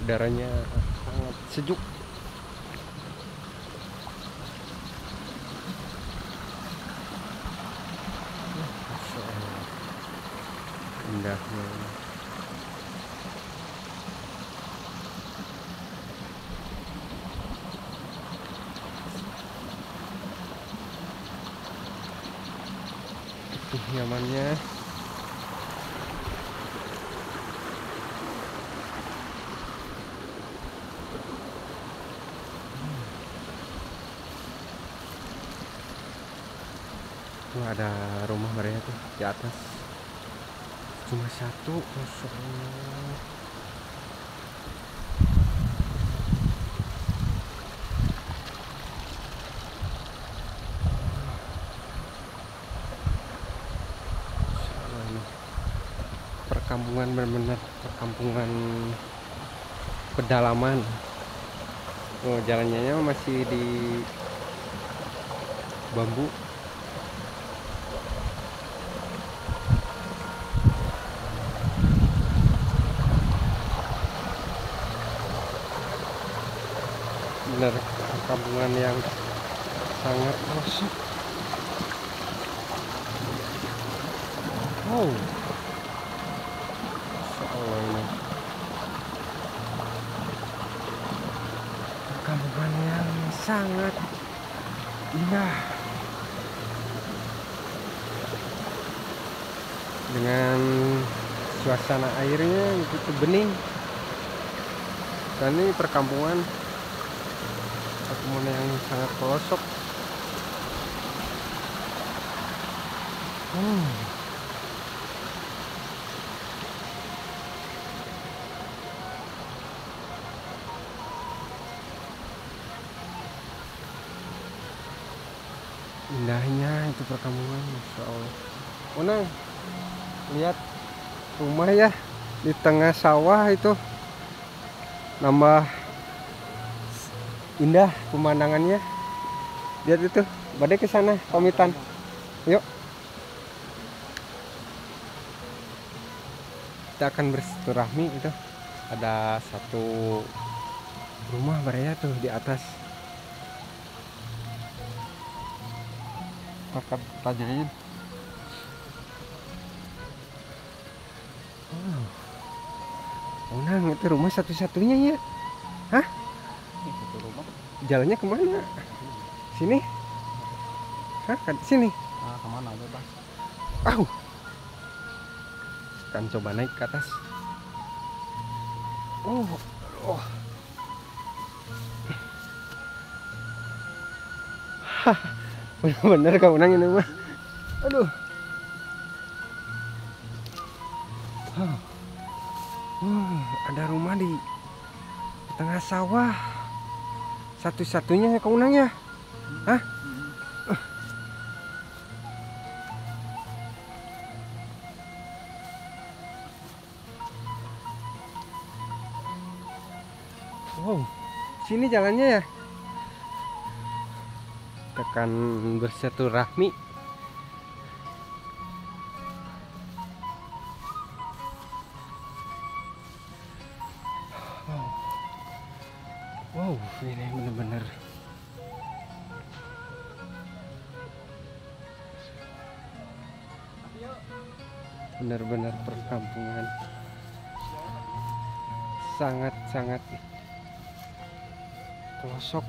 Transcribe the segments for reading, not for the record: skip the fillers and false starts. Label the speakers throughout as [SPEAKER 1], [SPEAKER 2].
[SPEAKER 1] Udaranya sangat sejuk. Masya Allah, indahnya. Nyamannya. Wah, ada rumah mereka tuh di atas. Cuma satu, Masya Allah. Masya Allah, ini perkampungan, benar-benar perkampungan pedalaman. Oh, jalannya masih di bambu. Benar perkampungan yang sangat pelosok. Wow, Masya Allah, ini perkampungan yang sangat indah dengan suasana airnya begitu bening. Dan ini perkampungan yang sangat pelosok. Indahnya itu perkampungan, Masya Allah. Unang, lihat rumah ya di tengah sawah itu, nambah indah pemandangannya. Lihat itu, badai ke sana, pamitan. Yuk. Kita akan bersilaturahmi itu. Ada satu rumah mereka tuh di atas. Akan tanyain. Unang, itu rumah satu-satunya ya? Hah? Jalannya kemana? Sini? Hah? Sini?
[SPEAKER 2] Nah, kemana bebas?
[SPEAKER 1] Kan coba naik ke atas. Oh. Bener-bener kau Unang ini mah. Aduh. Ada rumah di tengah sawah. Satu-satunya ya kau Unang ya? Hah? Wow, sini jalannya ya? Tekan bersilaturahmi. Wow, ini benar-benar benar-benar perkampungan sangat-sangat pelosok.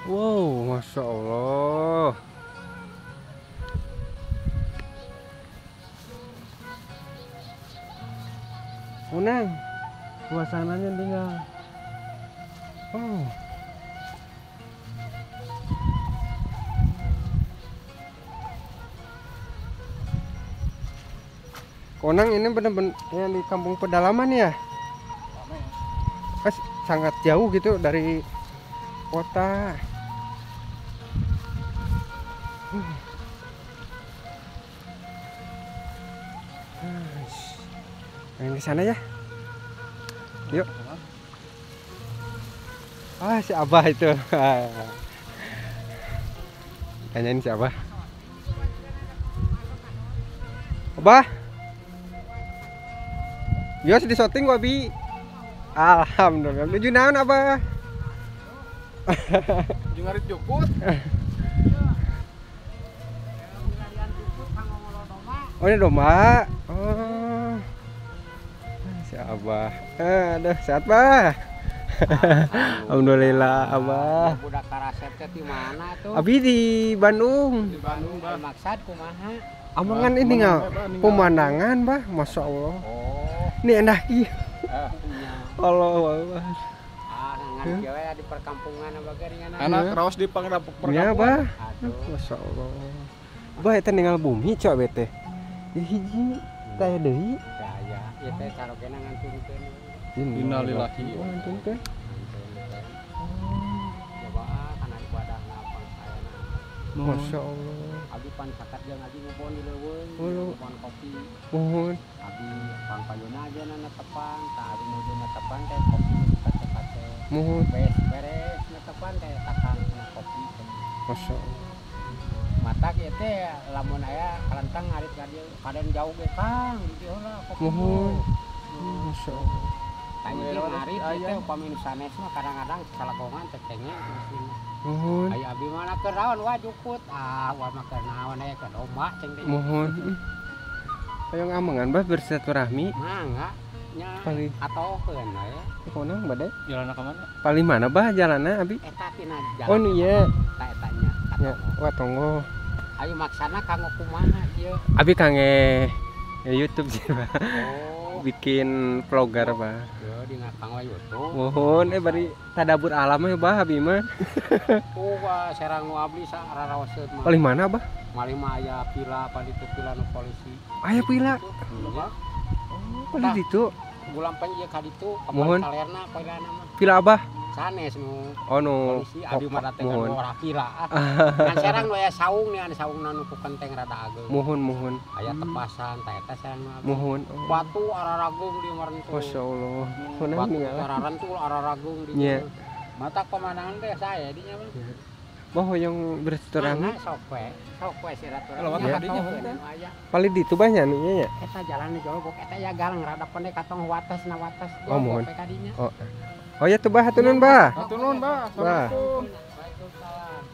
[SPEAKER 1] Wow, Masya Allah. Unang, suasananya tinggal. Oh. Konang ini benar-benar yang di kampung pedalaman ya? Sangat jauh gitu dari kota. Main ke sana ya. Yuk. Si Abah itu. Tanyain si Abah. Abah. Yos di syuting gua bi. Alhamdulillah. Nuju naon Abah?
[SPEAKER 2] Jeung ngarit jukut.
[SPEAKER 1] Oh ini domba. Oh. Si Abah. Aduh, sehat Bah. Alhamdulillah Abah.
[SPEAKER 3] Budak karasep teh di mana tuh?
[SPEAKER 1] Abi di Bandung.
[SPEAKER 2] Di Bandung, Bah.
[SPEAKER 3] Maksad kumaha?
[SPEAKER 1] Amangan ini nggak pemandangan Bah, masya Allah.
[SPEAKER 3] Oh,
[SPEAKER 1] Ini endah iya.
[SPEAKER 3] nya.
[SPEAKER 1] Allah.
[SPEAKER 3] Ngan kieu ya di perkampungan apa geuningan.
[SPEAKER 2] Anak raos di pangrapuk
[SPEAKER 1] Ya
[SPEAKER 2] perkampungan.
[SPEAKER 1] Bah.
[SPEAKER 3] Aduh.
[SPEAKER 1] Masya Allah. Bah eta ninggal bumi cok bete. Di hiji teh deui.
[SPEAKER 3] Daya, ieu teh sarogena ngantunkeun.
[SPEAKER 2] Innalillahi.
[SPEAKER 1] Ngantunkeun.
[SPEAKER 3] Coba kana ibadah ngapang sayana.
[SPEAKER 1] Masya Allah.
[SPEAKER 3] Abi pan sakat jeung abi ngobon di leuweung,
[SPEAKER 1] Oh.
[SPEAKER 3] ngobon kopi.
[SPEAKER 1] Mohon.
[SPEAKER 3] Abi pang payuna aja netepan, tah abi nuju netepan teh kopi kate-kate.
[SPEAKER 1] Mohon.
[SPEAKER 3] Beres netepan teh takang na kopi.
[SPEAKER 1] Masya Allah.
[SPEAKER 3] Matak ieu teh lamun aya kalentang ngarit ka dieu kaden jauh ge Kang di dieu heula kopi.
[SPEAKER 1] Mohon. Masya Allah.
[SPEAKER 3] Tanya ngarit ieu teh upami nu sanes mah kadang-kadang salagongan teh kenge.
[SPEAKER 1] Mohon.
[SPEAKER 3] Aya abi mana keur naon wah jukut. Wah mah keur naon aya ke domba ceng teh.
[SPEAKER 1] Mohon. Ayo ngamangan Bah bersilaturahmi.
[SPEAKER 3] Mangga nya
[SPEAKER 1] Paling
[SPEAKER 3] atokeun we.
[SPEAKER 1] konang bade.
[SPEAKER 2] Jalan ke mana?
[SPEAKER 1] Paling mana Bah jalanna abi?
[SPEAKER 3] Eta tina
[SPEAKER 1] Oh
[SPEAKER 3] jalan.
[SPEAKER 1] nu ieu.
[SPEAKER 3] Eta nya.
[SPEAKER 1] Ya, Watongo.
[SPEAKER 3] Ayo maksana kanggo kumaha ieu.
[SPEAKER 1] Abi kange YouTube sih Bah.
[SPEAKER 3] Oh.
[SPEAKER 1] Bikin vlogger Bah.
[SPEAKER 3] Yo di ngakang we YouTube.
[SPEAKER 1] Mohon bari tadabur alam ya Bah abi mah.
[SPEAKER 3] Wah serang nu abdi sararaoseun mah.
[SPEAKER 1] Paling mana Bah?
[SPEAKER 3] Malih mah aya pila pada itu pila nu polisi.
[SPEAKER 1] Aya pila.
[SPEAKER 3] Iya.
[SPEAKER 1] Paling ditu.
[SPEAKER 3] Bulan ieu ka ditu
[SPEAKER 1] Mohon.
[SPEAKER 3] kapan kalerna pilana mah.
[SPEAKER 1] Pila Abah.
[SPEAKER 3] Sanes nu
[SPEAKER 1] Oh nu.
[SPEAKER 3] polisi abi mah datengan
[SPEAKER 1] Mohon.
[SPEAKER 3] ora pila. Kan serang nu aya saung nih anu saungna nu ku kenteng rada ageung.
[SPEAKER 1] Mohon.
[SPEAKER 3] Aya tepasan ta eta serang mah.
[SPEAKER 1] Mohon.
[SPEAKER 3] Batu araragung di meureun tuh.
[SPEAKER 1] Masya Allah. Konang
[SPEAKER 3] Batu
[SPEAKER 1] ninggalan.
[SPEAKER 3] araran tuh araragung di.
[SPEAKER 1] Nya.
[SPEAKER 3] Mata pemandangan teh saya dinya mah.
[SPEAKER 1] Bah hoyong bersilaturahmi.
[SPEAKER 3] Sok we silaturahmi.
[SPEAKER 2] Lewat
[SPEAKER 3] Nya
[SPEAKER 2] kadinya,
[SPEAKER 3] atokeun
[SPEAKER 2] Bang.
[SPEAKER 3] anu aya.
[SPEAKER 1] Paling ditu banyak nih ya.
[SPEAKER 3] Eta jalan di jologok eta ya galang rada pendek katong wates na wates.
[SPEAKER 1] Oh, mohon.
[SPEAKER 3] Jologok kadinya.
[SPEAKER 1] Oh. Oh ya tuh Bah hatunun Bah.
[SPEAKER 2] Hatur nuhun, Bah.
[SPEAKER 1] Bah.
[SPEAKER 2] Assalamualaikum.
[SPEAKER 3] Waalaikumsalam.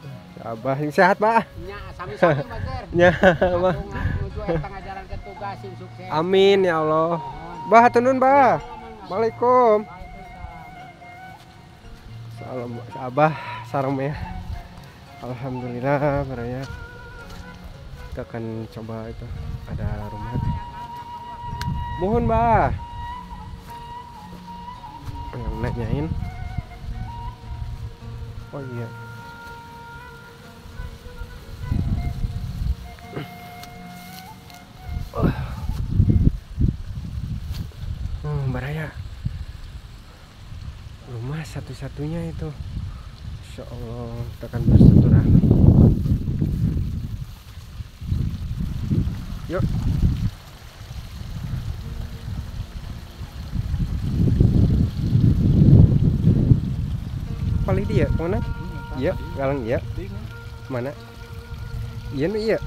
[SPEAKER 1] Abah yang sehat Bah.
[SPEAKER 3] Nya sami-sami Bager.
[SPEAKER 1] Ya Bah.
[SPEAKER 3] Nuju eta ngajaran ke tugas sing sukses.
[SPEAKER 1] Amin ya Allah.
[SPEAKER 3] Mohon.
[SPEAKER 1] Bah hatunun Bah. Waalaikum.
[SPEAKER 3] Waalaikumsalam.
[SPEAKER 1] Salam Abah sareng ya. Alhamdulillah baraya. Kita akan coba itu ada rumah. Mohon Bah. Yang nanyain. Oh iya. Baraya. Rumah satu-satunya itu. Insya Allah kita akan bersilaturahmi. Yuk. Paling dia mana? Iya, galang iya. Mana? Iya nu iya.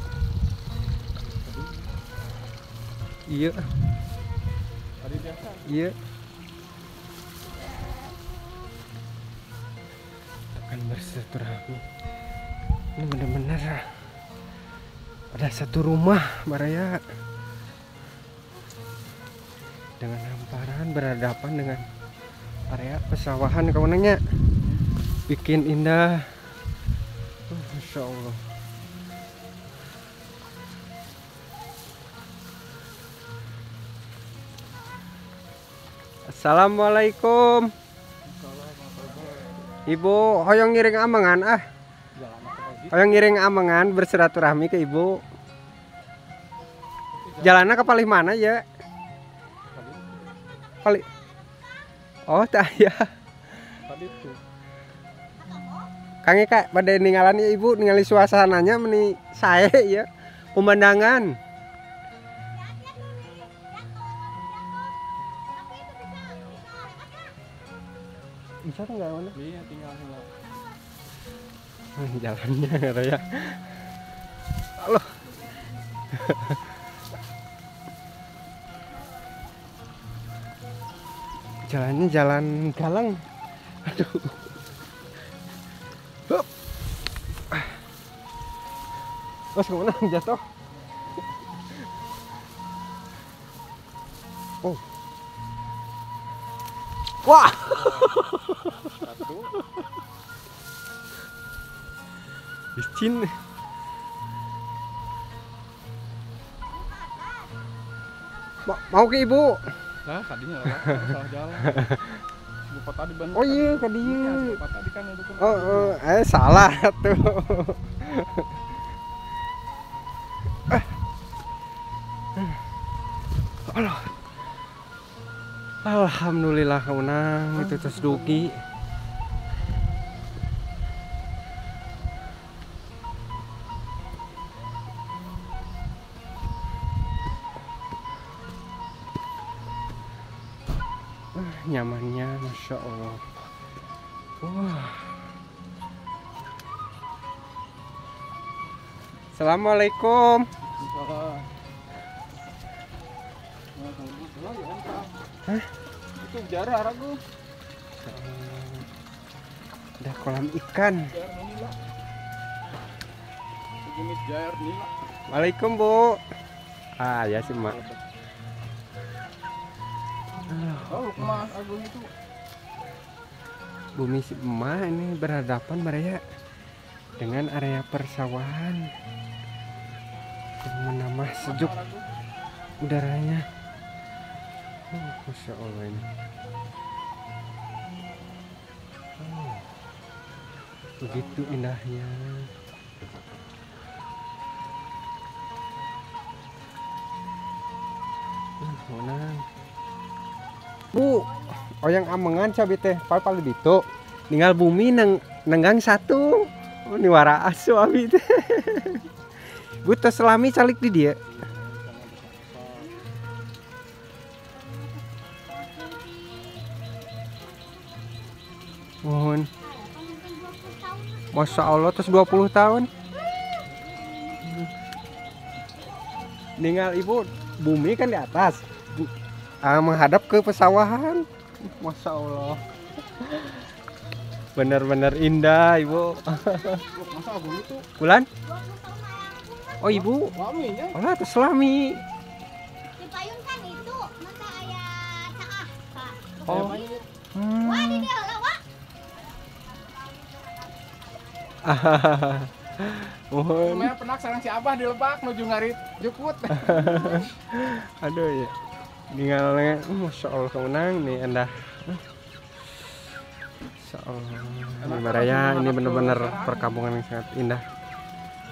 [SPEAKER 1] Iya. Iya. Akan bersilaturahmi. Ini benar-benar ada satu rumah Baraya dengan hamparan berhadapan dengan area pesawahan kawanannya, bikin indah. Masya Allah. Assalamualaikum. Ibu, hoyong ngiring amangan ah. Hoyong ngiring amangan bersilaturahmi ke ibu. Jalannya ke paling mana ya? Paling. Oh, tak ya. Kang Eka pada ninggalan ya ibu, ningali suasananya meni saya ya. Pemandangan. Bisa enggak mana?
[SPEAKER 2] Iya, tinggal heula.
[SPEAKER 1] Jalannya ada ya. Halo. Jalannya jalan galang. Aduh. Hup. Mas kemana jatuh? Oh. Wah.
[SPEAKER 2] Satu.
[SPEAKER 1] Licin. Mau ke ibu?
[SPEAKER 2] Lah tadinya lah salah jalan. Lupa tadi ban.
[SPEAKER 1] Oh iya ke dia.
[SPEAKER 2] Lupa tadi kan itu kan.
[SPEAKER 1] Oh, salah tuh. Allah. Alhamdulillah kaunang itu tes duki. Nyamannya Masya Allah. Wah. Assalamualaikum. Hah?
[SPEAKER 2] Itu jarah ragu.
[SPEAKER 1] Ada kolam ikan.
[SPEAKER 2] Jair nila. Sejenis jair nila.
[SPEAKER 1] Waalaikum Bu. Ah ya sih mak.
[SPEAKER 2] Oh, emas agung itu.
[SPEAKER 1] Bumi si emak ini berhadapan Maria dengan area persawahan yang menambah sejuk udaranya. Masya Allah ini. Begitu indahnya. Menang. Bu, oyang amengan cabai teh paling ditu. Tinggal bumi nenggang satu. Oh, ini wara asu abi teh. Bu tos selami calik di dia. Mohon. Masya Allah terus 20 tahun. Tinggal ibu bumi kan di atas. Menghadap ke pesawahan. Masya Allah. Benar-benar indah ibu.
[SPEAKER 2] Masa agung itu?
[SPEAKER 1] Bulan? Oh ibu?
[SPEAKER 2] Lami ya?
[SPEAKER 1] Oh atas selami.
[SPEAKER 4] Di payung kan itu masa ayah caah Kak.
[SPEAKER 1] Oh.
[SPEAKER 4] Wah di dia lah wah.
[SPEAKER 1] Mohon.
[SPEAKER 2] Lumayan penak sarang si Abah di Lebak nuju ngarit jukut.
[SPEAKER 1] Aduh ya. Tinggalnya, Masya Allah kemenang nih Anda. Masya Allah. Ini Baraya ini benar-benar perkampungan yang sangat indah.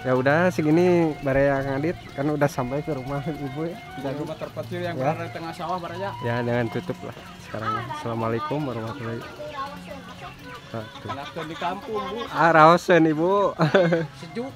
[SPEAKER 1] Ya udah segini Baraya Kang Adit kan udah sampai ke rumah ibu ya.
[SPEAKER 2] Di rumah terpencil yang
[SPEAKER 1] Ya.
[SPEAKER 2] berada di tengah sawah Baraya.
[SPEAKER 1] Ya jangan tutup lah sekarang. Assalamualaikum warahmatullahi wabarakatuh.
[SPEAKER 2] Enak di kampung Bu.
[SPEAKER 1] Raosen ibu.
[SPEAKER 2] Sejuk.